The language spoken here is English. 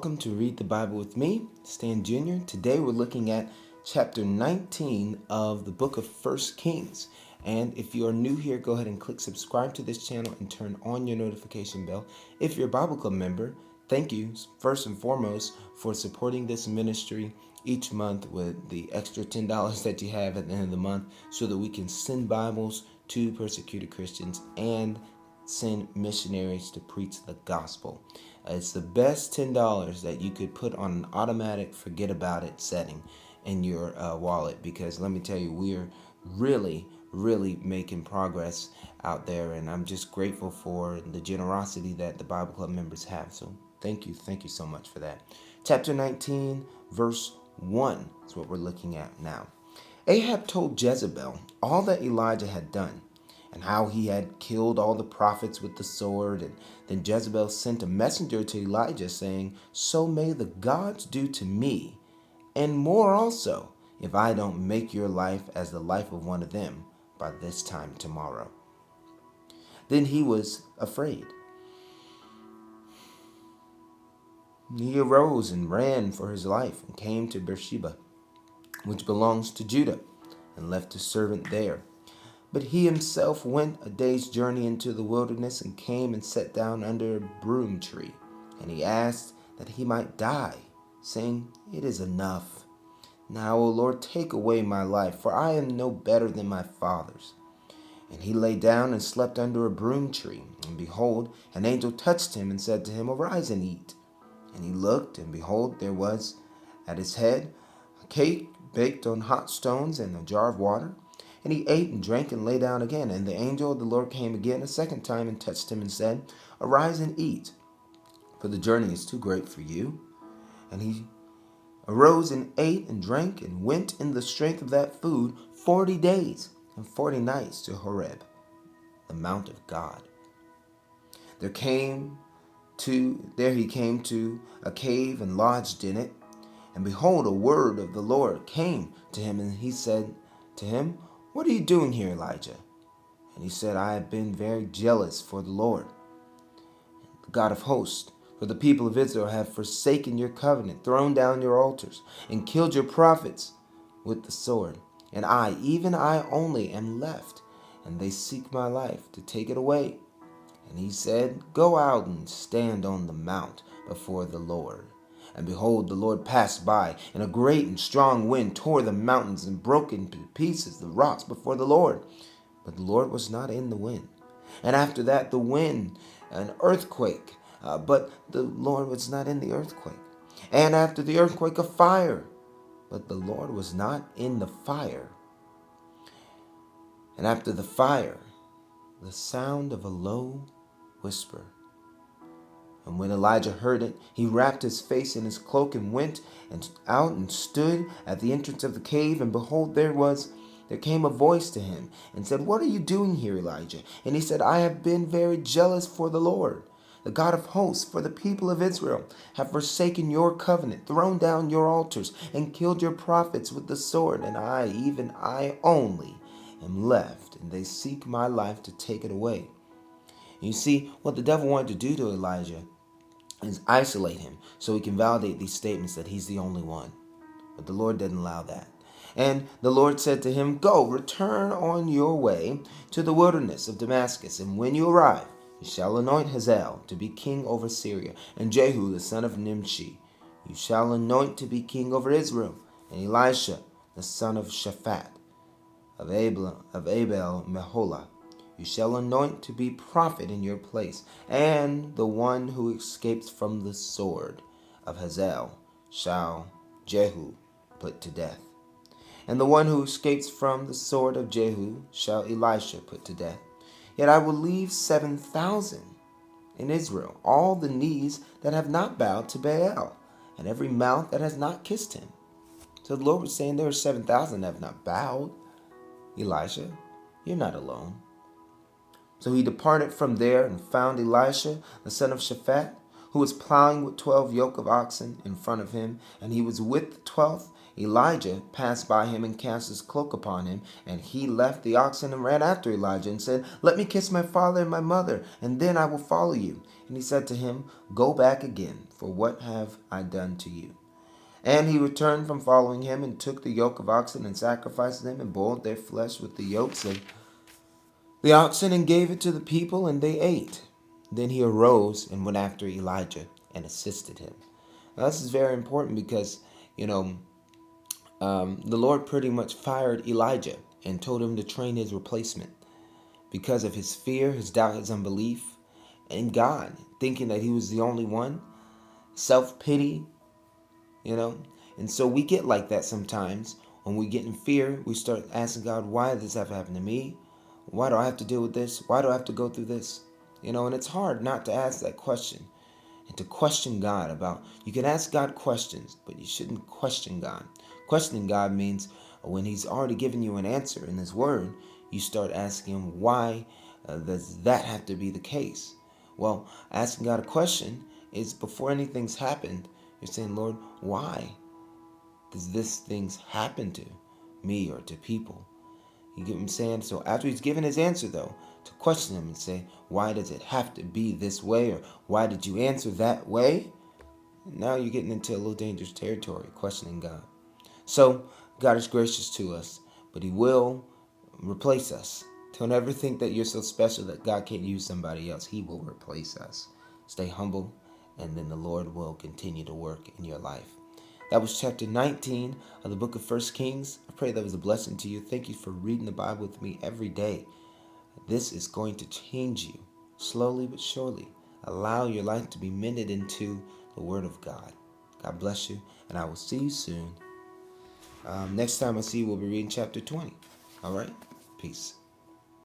welcome to Read the Bible with me, Stan Jr. Today we're looking at chapter 19 of the book of 1 Kings. And if you are new here, go ahead and click subscribe to this channel and turn on your notification bell. If you're a Bible Club member, thank you first and foremost for supporting this ministry each month with the extra $10 that you have at the end of the month so that we can send Bibles to persecuted Christians and send missionaries to preach the gospel. It's the best $10 that you could put on an automatic forget about it setting in your wallet, because let me tell you, we're really making progress out there, and I'm just grateful for the generosity that the Bible Club members have. So thank you so much for that. Chapter 19 verse 1 is what we're looking at now. Ahab told Jezebel all that Elijah had done, and how he had killed all the prophets with the sword. And then Jezebel sent a messenger to Elijah saying, "So may the gods do to me, and more also, if I don't make your life as the life of one of them by this time tomorrow." Then he was afraid. He arose and ran for his life and came to Beersheba, which belongs to Judah, and left his servant there. But he himself went a day's journey into the wilderness and came and sat down under a broom tree. And he asked that he might die, saying, "It is enough. Now, O Lord, take away my life, for I am no better than my fathers." And he lay down and slept under a broom tree. And behold, an angel touched him and said to him, "Arise and eat." And he looked, and behold, there was at his head a cake baked on hot stones and a jar of water. And he ate and drank and lay down again. And the angel of the Lord came again a second time and touched him and said, "Arise and eat, for the journey is too great for you." And he arose and ate and drank and went in the strength of that food 40 days and 40 nights to Horeb, the mount of God. There he came to a cave and lodged in it. And behold, a word of the Lord came to him, and he said to him, "What are you doing here, Elijah?" And he said, "I have been very jealous for the Lord, the God of hosts, for the people of Israel have forsaken your covenant, thrown down your altars, and killed your prophets with the sword. And I, even I only, am left, and they seek my life to take it away." And he said, "Go out and stand on the mount before the Lord." And behold, the Lord passed by, and a great and strong wind tore the mountains and broke into pieces the rocks before the Lord. But the Lord was not in the wind. And after that, the wind, an earthquake, but the Lord was not in the earthquake. And after the earthquake, a fire, but the Lord was not in the fire. And after the fire, the sound of a low whisper. And when Elijah heard it, he wrapped his face in his cloak and went out and stood at the entrance of the cave. And behold, there came a voice to him and said, "What are you doing here, Elijah?" And he said, "I have been very jealous for the Lord, the God of hosts, for the people of Israel have forsaken your covenant, thrown down your altars, and killed your prophets with the sword. And I, even I only, am left, and they seek my life to take it away." And you see, what the devil wanted to do to Elijah is isolate him so he can validate these statements that he's the only one. But the Lord didn't allow that. And the Lord said to him, "Go, return on your way to the wilderness of Damascus, and when you arrive, you shall anoint Hazael to be king over Syria, and Jehu the son of Nimshi you shall anoint to be king over Israel, and Elisha the son of Shaphat of Abel Meholah you shall anoint to be prophet in your place, and the one who escapes from the sword of Hazael shall Jehu put to death. And the one who escapes from the sword of Jehu shall Elisha put to death. Yet I will leave 7,000 in Israel, all the knees that have not bowed to Baal, and every mouth that has not kissed him." So the Lord was saying there are 7,000 that have not bowed. Elisha, you're not alone. So he departed from there and found Elisha, the son of Shaphat, who was plowing with 12 yoke of oxen in front of him, and he was with the 12th. Elijah passed by him and cast his cloak upon him, and he left the oxen and ran after Elijah and said, "Let me kiss my father and my mother, and then I will follow you." And he said to him, Go back again, for what have I done to you? And he returned from following him, and took the yoke of oxen, and sacrificed them, and boiled their flesh with the yokes of the oxen, and gave it to the people, and they ate. Then he arose and went after Elijah, and assisted him. Now, this is very important because, you know, the Lord pretty much fired Elijah and told him to train his replacement because of his fear, his doubt, his unbelief in God, thinking that he was the only one, self-pity, you know. And so we get like that sometimes. When we get in fear, we start asking God, why does this have to happen to me? Why do I have to deal with this? Why do I have to go through this? You know, and it's hard not to ask that question and to question God about. You can ask God questions, but you shouldn't question God. Questioning God means when he's already given you an answer in his word, you start asking him, why does that have to be the case? Well, asking God a question is before anything's happened, you're saying, Lord, why does this things happen to me or to people? You get what I'm saying? So after he's given his answer, though, to question him and say, why does it have to be this way? Or why did you answer that way? Now you're getting into a little dangerous territory, questioning God. So God is gracious to us, but he will replace us. Don't ever think that you're so special that God can't use somebody else. He will replace us. Stay humble, and then the Lord will continue to work in your life. That was chapter 19 of the book of 1 Kings. I pray that was a blessing to you. Thank you for reading the Bible with me every day. This is going to change you slowly but surely. Allow your life to be mended into the Word of God. God bless you, and I will see you soon. Next time I see you, we'll be reading chapter 20. All right? Peace.